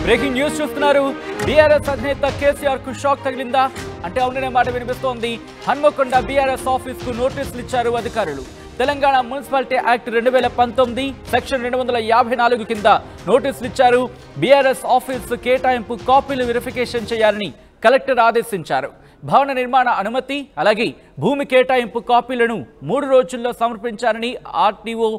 Breaking news చూస్తున్నారు. BRS అధినేత కేసీఆర్ కు షాక్ తగిలిందా అంటే అవుననే మాట వినిపిస్తోంది. హన్మకొండ బీఆర్ఎస్ ఆఫీస్ కు నోటీసులు ఇచ్చారు అధికారులు. తెలంగాణ మున్సిపాలిటీ యాక్ట్ 2019 సెక్షన్ 254 కింద నోటీసులు ఇచ్చారు. బీఆర్ఎస్ ఆఫీస్ కేటాయింపు కాపీలు వెరిఫికేషన్ చేయాలని కలెక్టర్ ఆదేశించారు. భవన నిర్మాణ అనుమతి అలాగే భూమి కేటాయింపు కాపీలను 3 రోజుల్లో సమర్పించాలని ఆర్టీఓ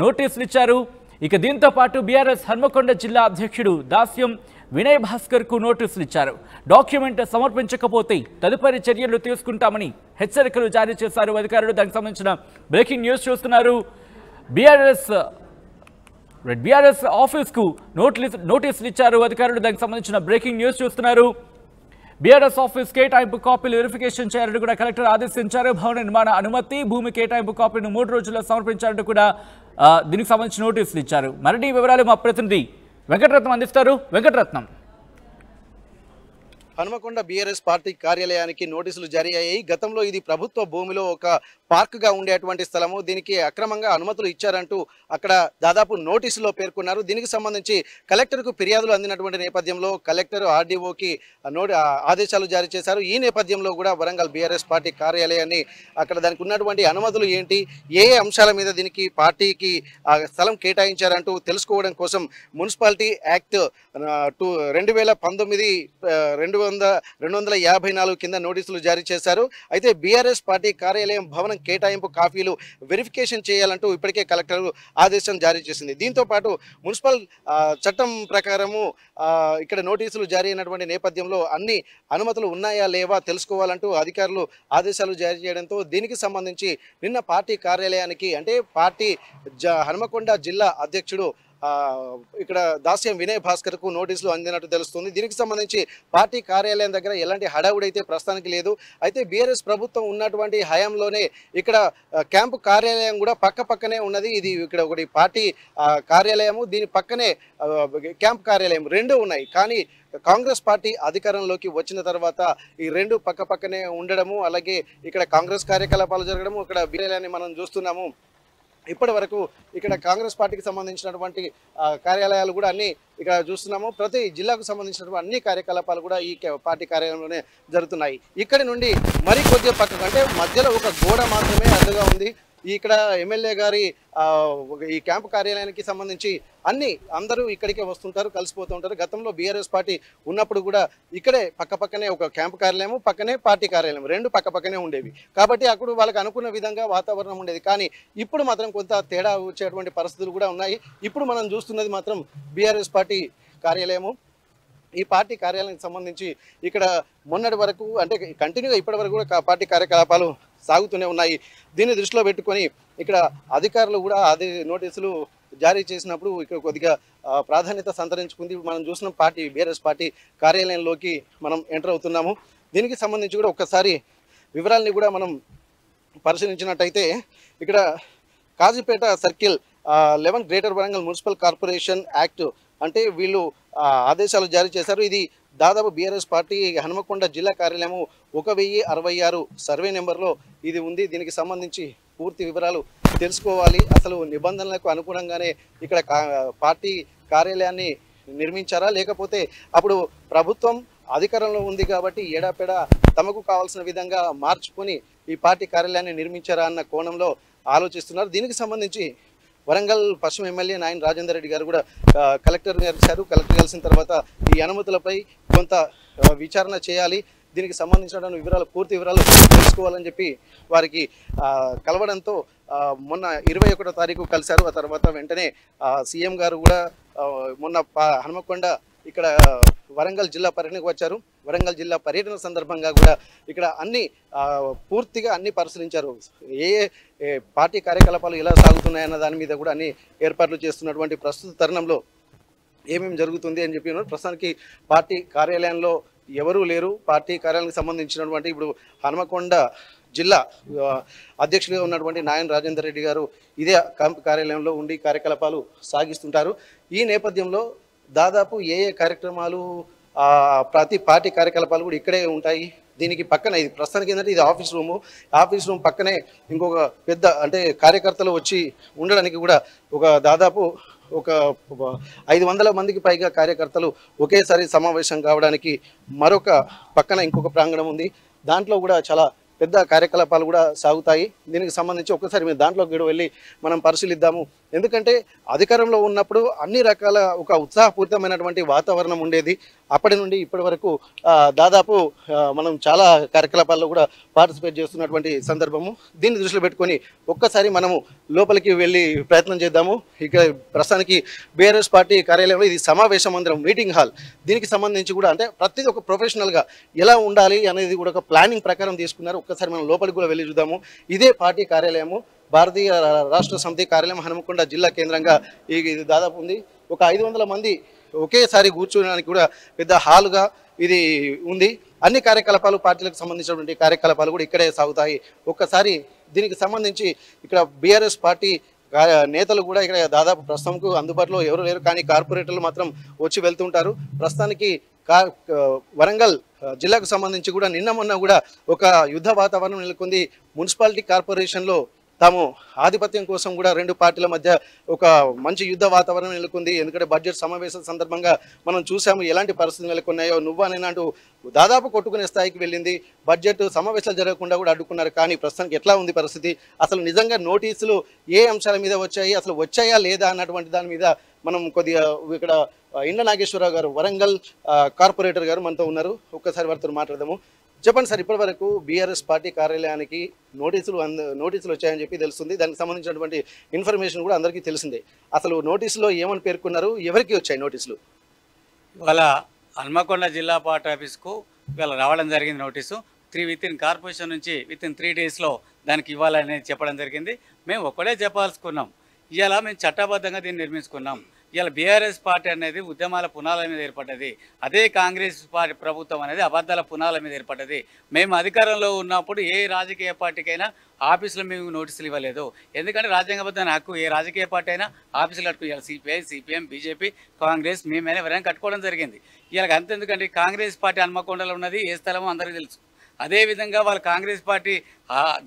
నోటీసులు ఇచ్చారు. ఇక దీంతో పాటు బీఆర్ఎస్ హన్మకొండ జిల్లా అధ్యక్షుడు దాస్యం వినయ్ భాస్కర్ కు నోటీసులు ఇచ్చారు. డాక్యుమెంట్ సమర్పించకపోతే తదుపరి చర్యలు తీసుకుంటామని హెచ్చరికలు జారీ చేశారు అధికారులు. దానికి సంబంధించిన బ్రేకింగ్ న్యూస్ చూస్తున్నారు. బీఆర్ఎస్ ఆఫీస్ కు నోటీసులు ఇచ్చారు అధికారులు. దానికి సంబంధించిన బ్రేకింగ్ న్యూస్ చూస్తున్నారు. బీఆర్ఎస్ ఆఫీస్ కేటాయింపు కాపీలు వెరిఫికేషన్ చేయాలని కూడా కలెక్టర్ ఆదేశించారు. భవన నిర్మాణ అనుమతి భూమి కేటాయింపు కాపీలను 3 రోజుల్లో సమర్పించాలంటూ కూడా దీనికి సంబంధించి నోటీసులు ఇచ్చారు. మరిన్ని వివరాలు మా ప్రతినిధి వెంకటరత్నం అందిస్తారు. వెంకటరత్నం, హనుమకొండ బీఆర్ఎస్ పార్టీ కార్యాలయానికి నోటీసులు జారీ అయ్యాయి. గతంలో ఇది ప్రభుత్వ భూమిలో ఒక పార్క్గా ఉండేటువంటి స్థలము. దీనికి అక్రమంగా అనుమతులు ఇచ్చారంటూ అక్కడ దాదాపు నోటీసులో పేర్కొన్నారు. దీనికి సంబంధించి కలెక్టర్కు ఫిర్యాదులు అందినటువంటి నేపథ్యంలో కలెక్టర్ ఆర్డీఓకి ఆదేశాలు జారీ చేశారు. ఈ నేపథ్యంలో కూడా వరంగల్ బీఆర్ఎస్ పార్టీ కార్యాలయాన్ని అక్కడ దానికి ఉన్నటువంటి అనుమతులు ఏంటి, ఏ అంశాల మీద దీనికి పార్టీకి స్థలం కేటాయించారంటూ తెలుసుకోవడం కోసం మున్సిపాలిటీ యాక్ట్ 2019 254 కింద నోటీసులు జారీ చేశారు. అయితే బీఆర్ఎస్ పార్టీ కార్యాలయం భవనం కేటాయింపు కాపీలు వెరిఫికేషన్ చేయాలంటూ ఇప్పటికే కలెక్టర్ ఆదేశం జారీ చేసింది. దీంతో పాటు మున్సిపల్ చట్టం ప్రకారము ఇక్కడ నోటీసులు జారీ అయినటువంటి నేపథ్యంలో అన్ని అనుమతులు ఉన్నాయా లేవా తెలుసుకోవాలంటూ అధికారులు ఆదేశాలు జారీ చేయడంతో దీనికి సంబంధించి నిన్న పార్టీ కార్యాలయానికి అంటే పార్టీ హన్మకొండ జిల్లా అధ్యక్షుడు ఇక్కడ దాస్యం వినయ్ భాస్కర్ కు నోటీసులు అందినట్టు తెలుస్తుంది. దీనికి సంబంధించి పార్టీ కార్యాలయం దగ్గర ఎలాంటి హడావుడి అయితే ప్రస్తుతానికి లేదు. అయితే బీఆర్ఎస్ ప్రభుత్వం ఉన్నటువంటి హయాంలోనే ఇక్కడ క్యాంపు కార్యాలయం కూడా పక్కనే ఉన్నది. ఇది ఇక్కడ ఒకటి పార్టీ కార్యాలయము, దీని పక్కనే క్యాంప్ కార్యాలయం రెండు ఉన్నాయి. కానీ కాంగ్రెస్ పార్టీ అధికారంలోకి వచ్చిన తర్వాత ఈ రెండు పక్కనే ఉండడము, అలాగే ఇక్కడ కాంగ్రెస్ కార్యకలాపాలు జరగడము, ఇక్కడ బీఆర్ఎల్ని మనం చూస్తున్నాము. ఇప్పటి వరకు ఇక్కడ కాంగ్రెస్ పార్టీకి సంబంధించినటువంటి కార్యాలయాలు కూడా అన్ని ఇక్కడ చూస్తున్నాము. ప్రతి జిల్లాకు సంబంధించినటువంటి అన్ని కార్యకలాపాలు కూడా ఈ పార్టీ కార్యాలయంలోనే జరుగుతున్నాయి. ఇక్కడి నుండి మరి కొద్దిగా పక్కకు అంటే మధ్యలో ఒక గోడ మాత్రమే అడ్డుగా ఉంది. ఇక్కడ ఎమ్మెల్యే గారి ఈ క్యాంపు కార్యాలయానికి సంబంధించి అందరూ ఇక్కడికే వస్తుంటారు, కలిసిపోతూ ఉంటారు. గతంలో బీఆర్ఎస్ పార్టీ ఉన్నప్పుడు కూడా ఇక్కడే పక్కనే ఒక క్యాంపు కార్యాలయం, పక్కనే పార్టీ కార్యాలయం రెండు పక్కనే ఉండేవి. కాబట్టి అక్కడ వాళ్ళకి అనుకున్న విధంగా వాతావరణం ఉండేది. కానీ ఇప్పుడు మాత్రం కొంత తేడా వచ్చేటువంటి పరిస్థితులు కూడా ఉన్నాయి. ఇప్పుడు మనం చూస్తున్నది మాత్రం బీఆర్ఎస్ పార్టీ కార్యాలయము. ఈ పార్టీ కార్యాలయానికి సంబంధించి ఇక్కడ మొన్నటి వరకు అంటే కంటిన్యూగా ఇప్పటి వరకు కూడా పార్టీ కార్యకలాపాలు సాగుతూనే ఉన్నాయి. దీన్ని దృష్టిలో పెట్టుకొని ఇక్కడ అధికారులు కూడా నోటీసులు జారీ చేసినప్పుడు ఇక్కడ కొద్దిగా ప్రాధాన్యత సంతరించుకుంది. మనం చూసిన బీఆర్ఎస్ పార్టీ కార్యాలయంలోకి మనం ఎంటర్ అవుతున్నాము. దీనికి సంబంధించి కూడా ఒక్కసారి వివరాలని కూడా మనం పరిశీలించినట్టయితే ఇక్కడ Kazipet circle 11 greater Warangal municipal corporation act అంటే వీళ్ళు ఆదేశాలు జారీ చేశారు. ఇది దాదాపు బీఆర్ఎస్ పార్టీ హనుమకొండ జిల్లా కార్యాలయము 1066 సర్వే నెంబర్లో ఇది ఉంది. దీనికి సంబంధించి పూర్తి వివరాలు తెలుసుకోవాలి. అసలు నిబంధనలకు అనుగుణంగానే ఇక్కడ పార్టీ కార్యాలయాన్ని నిర్మించారా, లేకపోతే అప్పుడు ప్రభుత్వం అధికారంలో ఉంది కాబట్టి ఏడాపెడా తమకు కావాల్సిన విధంగా మార్చుకొని ఈ పార్టీ కార్యాలయాన్ని నిర్మించారా అన్న కోణంలో ఆలోచిస్తున్నారు. దీనికి సంబంధించి వరంగల్ పశ్చిమ ఎమ్మెల్యే నాయన్ రాజేందర్ రెడ్డి గారు కూడా కలెక్టర్ కలిశారు. కలెక్టర్ కలిసిన తర్వాత ఈ అనుమతులపై కొంత విచారణ చేయాలి, దీనికి సంబంధించిన పూర్తి వివరాలు తెలుసుకోవాలని చెప్పి వారికి కలవడంతో మొన్న 21వ తారీఖు కలిశారు. ఆ తర్వాత వెంటనే సీఎం గారు కూడా మొన్న హనుమకొండ ఇక్కడ వరంగల్ జిల్లా పర్యటనకు వచ్చారు. వరంగల్ జిల్లా పర్యటన సందర్భంగా కూడా ఇక్కడ పూర్తిగా అన్ని పరిశీలించారు. ఏ పార్టీ కార్యకలాపాలు ఎలా సాగుతున్నాయన్న దాని మీద కూడా అన్ని ఏర్పాట్లు చేస్తున్నటువంటి ప్రస్తుత తరుణంలో ఏమేమి జరుగుతుంది అని చెప్పి ప్రస్తుతానికి పార్టీ కార్యాలయంలో ఎవరూ లేరు. పార్టీ కార్యాలయానికి సంబంధించినటువంటి ఇప్పుడు హనుమకొండ జిల్లా అధ్యక్షుడిగా ఉన్నటువంటి నాయన్ రాజేందర్ రెడ్డి గారు ఇదే క్యాంపు కార్యాలయంలో ఉండి కార్యకలాపాలు సాగిస్తుంటారు. ఈ నేపథ్యంలో దాదాపు ఏ కార్యక్రమాలు ప్రతి పార్టీ కార్యకలాపాలు కూడా ఇక్కడే ఉంటాయి. దీనికి పక్కన ఇది ప్రస్తుతానికి ఏంటంటే ఇది ఆఫీస్ రూమ్ పక్కనే ఇంకొక పెద్ద అంటే కార్యకర్తలు వచ్చి ఉండడానికి కూడా ఒక దాదాపు ఒక 500 మందికి పైగా కార్యకర్తలు ఒకేసారి సమావేశం కావడానికి మరొక పక్కన ఇంకొక ప్రాంగణం ఉంది. దాంట్లో కూడా చాలా పెద్ద కార్యకలాపాలు కూడా సాగుతాయి. దీనికి సంబంధించి ఒక్కసారి మీరు దాంట్లోకి కూడా వెళ్ళి మనం పరిశీలిద్దాము. ఎందుకంటే అధికారంలో ఉన్నప్పుడు అన్ని రకాల ఒక ఉత్సాహపూరితమైనటువంటి వాతావరణం ఉండేది. అప్పటి నుండి ఇప్పటి వరకు దాదాపు మనం చాలా కార్యకలాపాల్లో కూడా పార్టిసిపేట్ చేస్తున్నటువంటి సందర్భము. దీన్ని దృష్టిలో పెట్టుకొని ఒక్కసారి మనము లోపలికి వెళ్ళి ప్రయత్నం చేద్దాము. ఇక ప్రస్తుతానికి బీఆర్ఎస్ పార్టీ కార్యాలయంలో ఇది సమావేశ మందిరం, మీటింగ్ హాల్. దీనికి సంబంధించి కూడా అంటే ప్రతిదీ ఒక ప్రొఫెషనల్గా ఎలా ఉండాలి అనేది కూడా ఒక ప్లానింగ్ ప్రకారం తీసుకున్నారు. ఒక్కసారి మనం లోపలికి కూడా వెళ్ళి చూద్దాము. ఇదే పార్టీ కార్యాలయము, భారతీయ రాష్ట్ర సమితి కార్యాలయం హనుమకొండ జిల్లా కేంద్రంగా ఇది దాదాపు ఉంది. ఒక 500 మంది ఒకేసారి కూర్చోడానికి కూడా పెద్ద హాలుగా ఇది ఉంది. అన్ని కార్యకలాపాలు, పార్టీలకు సంబంధించినటువంటి కార్యకలాపాలు కూడా ఇక్కడే సాగుతాయి. ఒక్కసారి దీనికి సంబంధించి ఇక్కడ బీఆర్ఎస్ పార్టీ నేతలు కూడా ఇక్కడ దాదాపు ప్రస్తుతంకు అందుబాటులో ఎవరు లేరు, కానీ కార్పొరేటర్లు మాత్రం వచ్చి వెళ్తుంటారు. ప్రస్తుతానికి వరంగల్ జిల్లాకు సంబంధించి కూడా నిన్న మొన్న కూడా ఒక యుద్ధ వాతావరణం నెలకొంది. మున్సిపాలిటీ కార్పొరేషన్లో తాము ఆధిపత్యం కోసం కూడా రెండు పార్టీల మధ్య ఒక మంచి యుద్ధ వాతావరణం నెలకొంది. ఎందుకంటే బడ్జెట్ సమావేశం సందర్భంగా మనం చూసాము ఎలాంటి పరిస్థితులు నెలకొన్నాయో. నువ్వానేనంటూ దాదాపు కొట్టుకునే స్థాయికి వెళ్ళింది. బడ్జెట్ సమావేశాలు జరగకుండా కూడా అడ్డుకున్నారు. కానీ ప్రస్తుతానికి ఎట్లా ఉంది పరిస్థితి, అసలు నిజంగా నోటీసులు ఏ అంశాల మీద వచ్చాయి, అసలు వచ్చాయా లేదా అన్నటువంటి దాని మీద మనం కొద్దిగా ఇక్కడ ఇండ్ల నాగేశ్వరరావు గారు, వరంగల్ కార్పొరేటర్ గారు మనతో ఉన్నారు. ఒక్కసారి వారితో మాట్లాడదాము. చెప్పండి సార్, ఇప్పటి వరకు బీఆర్ఎస్ పార్టీ కార్యాలయానికి నోటీసులు వచ్చాయని చెప్పి తెలుస్తుంది. దానికి సంబంధించినటువంటి ఇన్ఫర్మేషన్ కూడా అందరికీ తెలిసిందే. అసలు నోటీసులో ఏమని పేర్కొన్నారు, ఎవరికి వచ్చాయి నోటీసులు? ఇవాళ హన్మకొండ జిల్లా పార్టీ ఆఫీస్కు ఇవాళ రావడం జరిగింది నోటీసు. వితిన్ కార్పొరేషన్ నుంచి వితిన్ 3 డేస్లో దానికి ఇవ్వాలని చెప్పడం జరిగింది. మేము ఒక్కడే చెప్పాల్సుకున్నాం. ఇవాళ మేము చట్టబద్ధంగా దీన్ని నిర్మించుకున్నాం. ఇవాళ బీఆర్ఎస్ పార్టీ అనేది ఉద్యమాల పునాల మీద ఏర్పడ్డది. అదే కాంగ్రెస్ పార్టీ ప్రభుత్వం అనేది అబద్ధాల పునాల మీద ఏర్పడ్డది. మేము అధికారంలో ఉన్నప్పుడు ఏ రాజకీయ పార్టీకైనా ఆఫీసులో మేము నోటీసులు ఇవ్వలేదు. ఎందుకంటే రాజ్యాంగబద్ధమైన హక్కు ఏ రాజకీయ పార్టీ అయినా ఆఫీసులు కట్టుకోవాలి. సిపిఐ, సిపిఎం, బీజేపీ, కాంగ్రెస్ మేమైనా ఎవరైనా కట్టుకోవడం జరిగింది. ఇవాళ అంతెందుకంటే కాంగ్రెస్ పార్టీ హన్మకొండలో ఉన్నది, ఏ స్థలమో అందరికీ తెలుసు. అదేవిధంగా వాళ్ళ కాంగ్రెస్ పార్టీ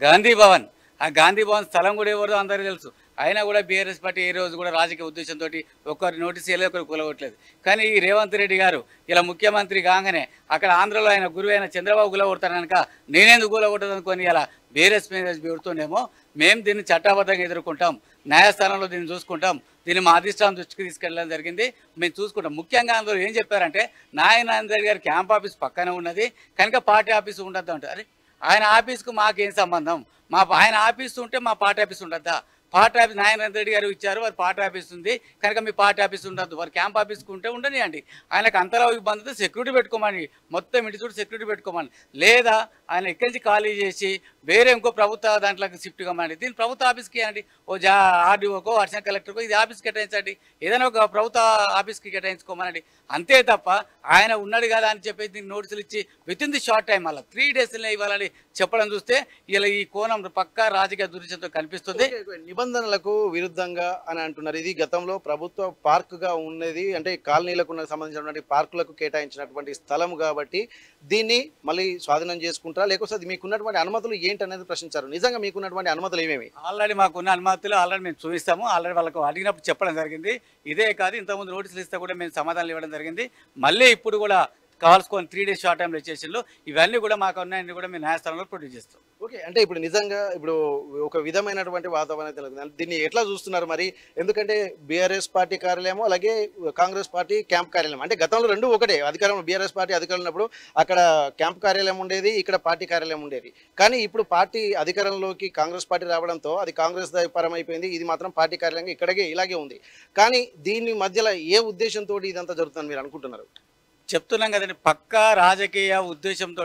గాంధీ భవన్, ఆ గాంధీ భవన్ స్థలం కూడా ఎవరిదో అందరికీ తెలుసు. అయినా కూడా బీఆర్ఎస్ పార్టీ ఏ రోజు కూడా రాజకీయ ఉద్దేశంతో ఒకరి నోటీసు ఇవ్వలేదు, ఒకరు కూలగొట్టలేదు. కానీ ఈ రేవంత్ రెడ్డి గారు ఇలా ముఖ్యమంత్రి కాగానే అక్కడ ఆంధ్రలో ఆయన గురువు అయిన చంద్రబాబు కూలగొడతాను కనుక నేనేందుకు కూలగొట్టదు అనుకొని ఇలా బీఆర్ఎస్ మీద పెడుతుండేమో. మేము దీన్ని చట్టబద్ధంగా ఎదుర్కొంటాం, న్యాయస్థానంలో దీన్ని చూసుకుంటాం. దీన్ని మా అధిష్టానం దృష్టికి తీసుకెళ్ళడం జరిగింది. మేము చూసుకుంటాం. ముఖ్యంగా అందులో ఏం చెప్పారంటే నారాయణ రెడ్డి గారి క్యాంప్ ఆఫీస్ పక్కనే ఉన్నది కనుక పార్టీ ఆఫీసు ఉండద్దు అంటారు. అరే ఆయన ఆఫీస్కు మాకేం సంబంధం? ఆయన ఆఫీస్ ఉంటే మా పార్టీ ఆఫీస్ ఉండద్దా? పార్టీ ఆఫీస్ నారాయణ రెడ్డి గారు ఇచ్చారు, వారి పార్టీ ఆఫీస్ ఉంది కనుక మీ పార్టీ ఆఫీస్ ఉండద్దు. వారి క్యాంప్ ఆఫీస్కి ఉంటే ఉండనియండి. ఆయనకు అంతలా ఇబ్బంది సెక్యూరిటీ పెట్టుకోమని, మొత్తం ఇంటి చూడు సెక్యూరిటీ పెట్టుకోమని, లేదా ఆయన ఇక్కడి నుంచి ఖాళీ చేసి వేరే ఇంకో ప్రభుత్వ దాంట్లోకి షిఫ్ట్ కమ్మండి. దీన్ని ప్రభుత్వ ఆఫీస్కి అండి, ఆర్డీఓకో అడిషనల్ కలెక్టర్కో ఇది ఆఫీస్కి కేటాయించండి, ఏదైనా ఒక ప్రభుత్వ ఆఫీస్కి కేటాయించుకోమనండి. అంతే తప్ప ఆయన ఉన్నాడు కదా అని చెప్పేసి దీనికి నోటీసులు ఇచ్చి వితిన్ ది షార్ట్ టైం అలా 3 డేస్లో ఇవ్వాలని చెప్పడం చూస్తే ఇలా ఈ కోణం పక్కా రాజకీయ దురుచంతో కనిపిస్తుంది. నిబంధనలకు విరుద్ధంగా అని అంటున్నారు. ఇది గతంలో ప్రభుత్వ పార్కుగా ఉన్నది, అంటే కాలనీలకు సంబంధించినటువంటి పార్కులకు కేటాయించినటువంటి స్థలం కాబట్టి దీన్ని మళ్ళీ స్వాధీనం చేసుకుంటారా, లేకపోతే మీకున్నటువంటి అనుమతులు ఏంటనేది ప్రశ్నించారు. నిజంగా మీకున్నటువంటి అనుమతులు ఏమేమి? ఆల్రెడీ మాకున్న అనుమతులు ఆల్రెడీ మేము చూపిస్తాము. ఆల్రెడీ వాళ్ళకు అడిగినప్పుడు చెప్పడం జరిగింది. ఇదే కాదు, ఇంతకుముందు నోటీసులు ఇస్తే కూడా మేము సమాధానాలు ఇవ్వడం జరిగింది. మళ్ళీ ఇప్పుడు కూడా కావాల్సుకొని 3 డేస్ షార్ట్ టైంలో ఇచ్చేసిండ్రు. ఇవన్నీ కూడా మాకు ఉన్నాయని కూడా మేము న్యాయస్థానంలో ప్రొడ్యూస్ చేస్తాం. ఓకే, అంటే ఇప్పుడు నిజంగా ఇప్పుడు ఒక విధమైనటువంటి వాతావరణం తెలుగుతుంది. దీన్ని ఎట్లా చూస్తున్నారు మరి? ఎందుకంటే బీఆర్ఎస్ పార్టీ కార్యాలయం అలాగే కాంగ్రెస్ పార్టీ క్యాంప్ కార్యాలయం, అంటే గతంలో రెండు ఒకటే. అధికారంలో బీఆర్ఎస్ పార్టీ అధికారంలో ఉన్నప్పుడు అక్కడ క్యాంప్ కార్యాలయం ఉండేది, ఇక్కడ పార్టీ కార్యాలయం ఉండేది. కానీ ఇప్పుడు పార్టీ అధికారంలోకి కాంగ్రెస్ పార్టీ రావడంతో అది కాంగ్రెస్ పరమైపోయింది. ఇది మాత్రం పార్టీ కార్యాలయం ఇక్కడికే ఇలాగే ఉంది. కానీ దీని మధ్యలో ఏ ఉద్దేశంతో ఇదంతా జరుగుతుందని మీరు అనుకుంటున్నారు? చెప్తున్నాం కదండి, పక్కా రాజకీయ ఉద్దేశంతో,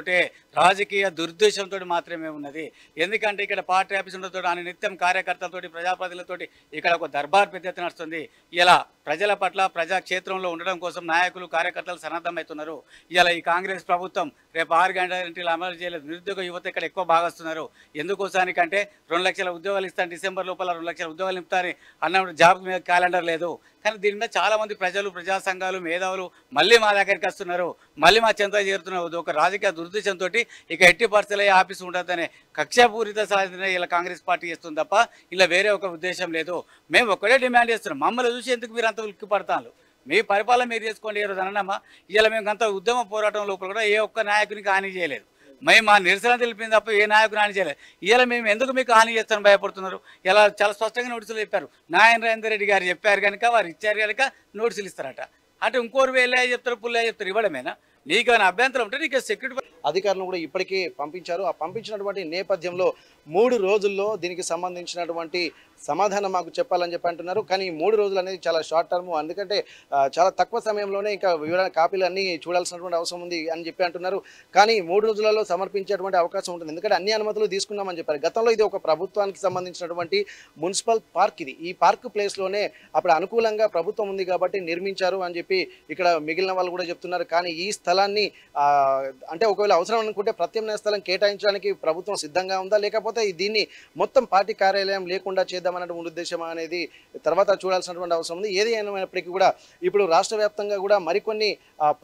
రాజకీయ దురుద్దేశంతో మాత్రమే ఉన్నది. ఎందుకంటే ఇక్కడ పార్టీ ఆఫీస్ ఉండతో ఆయన నిత్యం కార్యకర్తలతోటి, ప్రజాప్రతినిధులతోటి ఇక్కడ ఒక దర్బార్ పెద్ద ఎత్తున నడుస్తుంది. ఇలా ప్రజల పట్ల ప్రజాక్షేత్రంలో ఉండడం కోసం నాయకులు, కార్యకర్తలు సన్నద్ధమవుతున్నారు. ఇలా ఈ కాంగ్రెస్ ప్రభుత్వం రేపు 6 గ్యారెంటీలు అమలు చేయలేదు. నిరుద్యోగ యువత ఇక్కడ ఎక్కువ భాగస్తున్నారు. ఎందుకోసానికంటే 2 లక్షల ఉద్యోగాలు ఇస్తాను, డిసెంబర్ లోపల 2 లక్షల ఉద్యోగాలు ఇస్తారని అన్నప్పుడు జాబ్ మీద క్యాలెండర్ లేదు. కానీ దీని మీద చాలామంది ప్రజలు, ప్రజా సంఘాలు, మేధావులు మళ్ళీ మా దగ్గరికి వస్తున్నారు, మళ్ళీ మా చెంత చేరుతున్నారు. ఒక రాజకీయ దురుద్దేశంతో చెప్పి ఇక ఎట్టి పరిస్థితుల్లో ఆఫీస్ ఉండదనే కక్షాపూరిత సాధన ఇలా కాంగ్రెస్ పార్టీ చేస్తుంది తప్ప ఇలా వేరే ఒక ఉద్దేశం లేదు. మేము ఒక్కడే డిమాండ్ చేస్తున్నాం. మమ్మల్ని చూసి ఎందుకు మీరు అంత ఉలిక్కి పడతాను? మీ పరిపాలన మీరు చేసుకోండి. ఏ రోజు అనమ్మా ఇలా మేము అంత ఉద్యమ పోరాటం లోపల కూడా ఏ ఒక్క నాయకునికి హాని చేయలేదు. మేము మా నిరసన తెలిపింది తప్ప ఏ నాయకుని హాని చేయలేదు. ఇలా మేము ఎందుకు మీకు హాని చేస్తాను భయపడుతున్నారు? ఇలా చాలా స్పష్టంగా నోటీసులు చెప్పారు. నారాయణ రెడ్డి గారు చెప్పారు కనుక వారు ఇచ్చారు కనుక నోటీసులు ఇస్తారట. అంటే ఇంకోరు వెళ్ళే చెప్తారు, పుల్లే చెప్తారు. ఇవ్వడమేనా? నీకేమైనా అభ్యంతరం ఉంటే నీకు సెక్యూరిటీ అధికారులను కూడా ఇప్పటికే పంపించారు. ఆ పంపించినటువంటి నేపథ్యంలో 3 రోజుల్లో దీనికి సంబంధించినటువంటి సమాధానం మాకు చెప్పాలని చెప్పి అంటున్నారు. కానీ 3 రోజులు అనేది చాలా షార్ట్ టర్మ్. ఎందుకంటే చాలా తక్కువ సమయంలోనే ఇంకా వివరణ కాపీలు అన్నీ చూడాల్సినటువంటి అవసరం ఉంది అని చెప్పి అంటున్నారు. కానీ 3 రోజులలో సమర్పించేటువంటి అవకాశం ఉంటుంది. ఎందుకంటే అన్ని అనుమతులు తీసుకున్నామని చెప్పారు. గతంలో ఇది ఒక ప్రభుత్వానికి సంబంధించినటువంటి మున్సిపల్ పార్క్. ఇది ఈ పార్క్ ప్లేస్లోనే అప్పుడు అనుకూలంగా ప్రభుత్వం ఉంది కాబట్టి నిర్మించారు అని చెప్పి ఇక్కడ మిగిలిన వాళ్ళు కూడా చెప్తున్నారు. కానీ ఈ స్థలాన్ని అంటే ఒకవేళ అవసరం అనుకుంటే ప్రత్యామ్నాయ స్థలం కేటాయించడానికి ప్రభుత్వం సిద్ధంగా ఉందా, లేకపోతే దీన్ని మొత్తం పార్టీ కార్యాలయం లేకుండా చేద్దామన్నటువంటి ఉద్దేశం అనేది తర్వాత చూడాల్సినటువంటి అవసరం ఉంది. ఏది అయినప్పటికీ కూడా ఇప్పుడు రాష్ట్ర వ్యాప్తంగా కూడా మరికొన్ని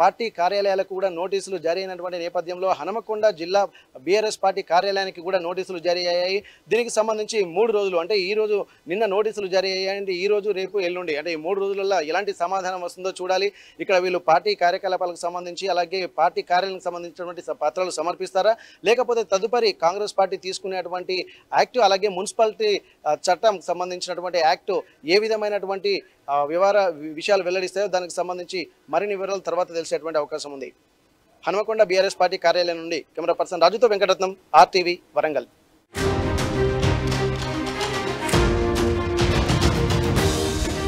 పార్టీ కార్యాలయాలకు కూడా నోటీసులు జారీ అయినటువంటి నేపథ్యంలో హనుమకొండ జిల్లా బీఆర్ఎస్ పార్టీ కార్యాలయానికి కూడా నోటీసులు జారీ అయ్యాయి. దీనికి సంబంధించి 3 రోజులు అంటే ఈ రోజు నిన్న నోటీసులు జారీ అయ్యాయండి. ఈ రోజు రేపు ఎల్లుండి అంటే ఈ 3 రోజులలో ఎలాంటి సమాధానం వస్తుందో చూడాలి. ఇక్కడ వీళ్ళు పార్టీ కార్యకలాపాలకు సంబంధించి అలాగే పార్టీ కార్యాలయానికి సంబంధించినటువంటి పత్రాలు సమర్పిస్తారా, లేకపోతే తదుపరి కాంగ్రెస్ పార్టీ తీసుకునేటువంటి యాక్ట్ అలాగే మున్సిపాలిటీ చట్టం సంబంధించినటువంటి యాక్ట్ ఏ విధమైనటువంటి విషయాలు వెల్లడిస్తాయో దానికి సంబంధించి మరిన్ని వివరాలు తర్వాత తెలిసేటువంటి అవకాశం ఉంది. హనుమకొండ బీఆర్ఎస్ పార్టీ కార్యాలయం నుండి కెమెరా పర్సన్ రాజుతో వెంకటరత్నం, RTV వరంగల్.